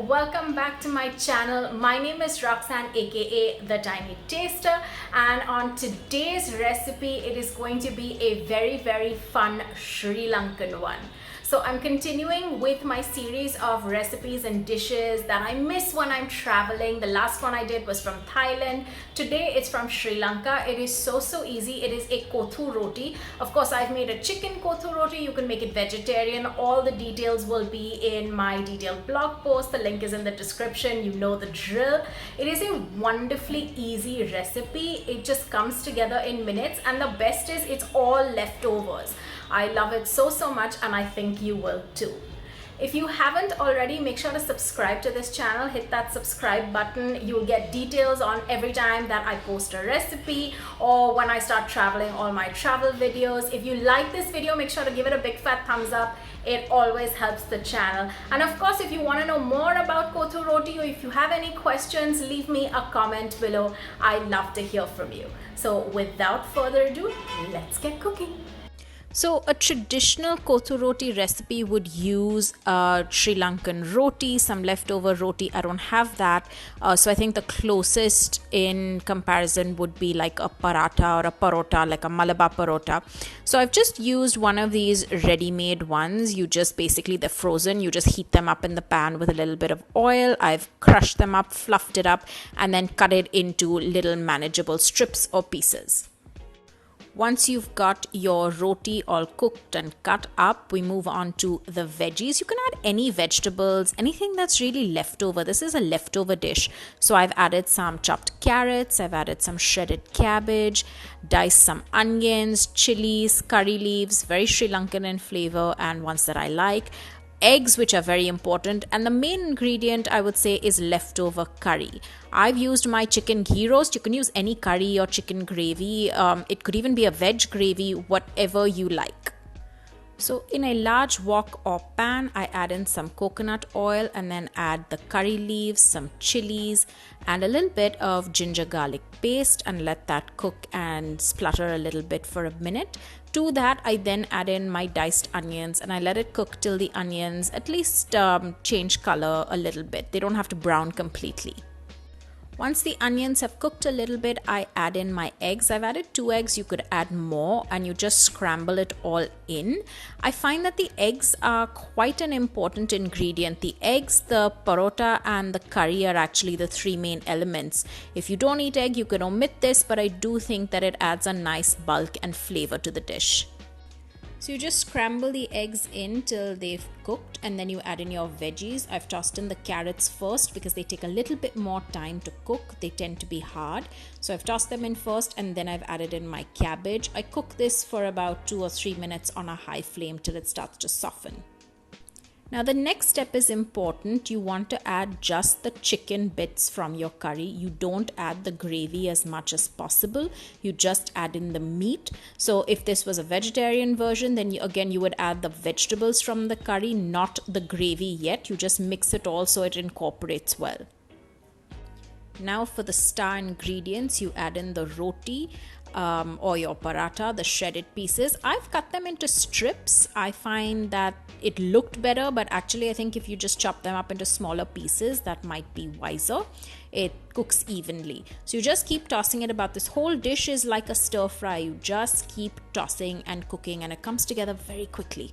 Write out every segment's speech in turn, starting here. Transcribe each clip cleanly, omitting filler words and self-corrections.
welcome back to my channel. My name is Roxanne, aka The Tiny Taster, and on today's recipe it is going to be a very fun Sri Lankan one. So I'm continuing with my series of recipes and dishes that I miss when I'm traveling. The last one I did was from Thailand. Today it's from Sri Lanka. It is so easy. It is a Kottu Roti. Of course, I've made a chicken Kottu Roti. You can make it vegetarian. All the details will be in my detailed blog post. The link is in the description. You know the drill. It is a wonderfully easy recipe. It just comes together in minutes, and the best is it's all leftovers. I love it so much, and I think you will too. If you haven't already, make sure to subscribe to this channel. Hit that subscribe button. You'll get details on every time that I post a recipe or when I start traveling, all my travel videos. If you like this video, make sure to give it a big fat thumbs up. It always helps the channel. And of course, if you want to know more about Kottu Roti, or if you have any questions, leave me a comment below. I'd love to hear from you. So without further ado, let's get cooking. So a traditional Kottu Roti recipe would use Sri Lankan roti, some leftover roti. I don't have that. So I think the closest in comparison would be like a paratha or a Porotta, like a Malabar Porotta. So I've just used one of these ready-made ones. You just basically, they're frozen. You just heat them up in the pan with a little bit of oil. I've crushed them up, fluffed it up, and then cut it into little manageable strips or pieces. Once you've got your roti all cooked and cut up, we move on to the veggies. You can add any vegetables, anything that's really leftover. This is a leftover dish. So I've added some chopped carrots, I've added some shredded cabbage, diced some onions, chilies, curry leaves, very Sri Lankan in flavor and ones that I like. Eggs, which are very important, and the main ingredient I would say is leftover curry. I've used my chicken ghee roast. You can use any curry or chicken gravy. It could even be a veg gravy, whatever you like. So in a large wok or pan, I add in some coconut oil and then add the curry leaves, some chilies, and a little bit of ginger garlic paste, and let that cook and splutter a little bit for a minute. To that, I then add in my diced onions and I let it cook till the onions at least change color a little bit. They don't have to brown completely. Once the onions have cooked a little bit, I add in my eggs. I've added 2 eggs. You could add more, and you just scramble it all in. I find that the eggs are quite an important ingredient. The eggs, the paratha, and the curry are actually the 3 main elements. If you don't eat egg, you can omit this, but I do think that it adds a nice bulk and flavor to the dish. So you just scramble the eggs in till they've cooked, and then you add in your veggies. I've tossed in the carrots first because they take a little bit more time to cook. They tend to be hard. So I've tossed them in first, and then I've added in my cabbage. I cook this for about 2 or 3 minutes on a high flame till it starts to soften. Now the next step is important. You want to add just the chicken bits from your curry. You don't add the gravy as much as possible. You just add in the meat. So if this was a vegetarian version, then you would add the vegetables from the curry, not the gravy yet. You just mix it all so it incorporates well. Now for the star ingredients, you add in the roti or your paratha, the shredded pieces. I've cut them into strips. I find that it looked better, but actually I think if you just chop them up into smaller pieces, that might be wiser. It cooks evenly. So you just keep tossing it about. This whole dish is like a stir fry. You just keep tossing and cooking, and it comes together very quickly.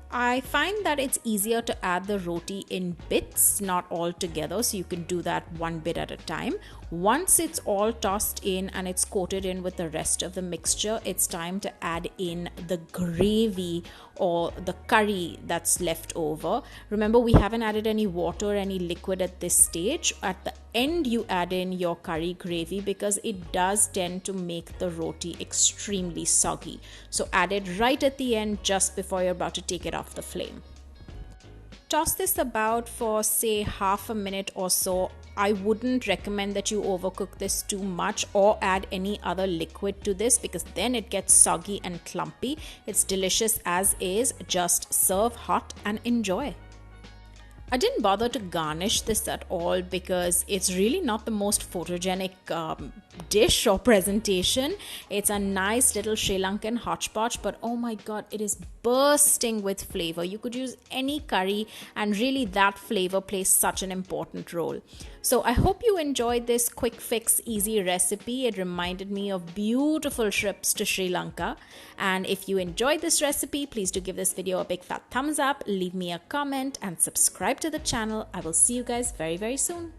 I find that it's easier to add the roti in bits, not all together, so you can do that one bit at a time. Once it's all tossed in and it's coated in with the rest of the mixture, it's time to add in the gravy or the curry that's left over. Remember, we haven't added any water or any liquid at this stage. At the end, you add in your curry gravy because it does tend to make the roti extremely soggy. So add it right at the end, just before you're about to take it off the flame. Toss this about for say half a minute or so. I wouldn't recommend that you overcook this too much or add any other liquid to this, because then it gets soggy and clumpy. It's delicious as is. Just serve hot and enjoy. I didn't bother to garnish this at all because it's really not the most photogenic dish or presentation. It's a nice little Sri Lankan hodgepodge, but oh my god, it is bursting with flavor. You could use any curry, and really that flavor plays such an important role. So I hope you enjoyed this quick fix easy recipe. It reminded me of beautiful trips to Sri Lanka. And if you enjoyed this recipe, please do give this video a big fat thumbs up, leave me a comment and subscribe to the channel. I will see you guys very, very soon.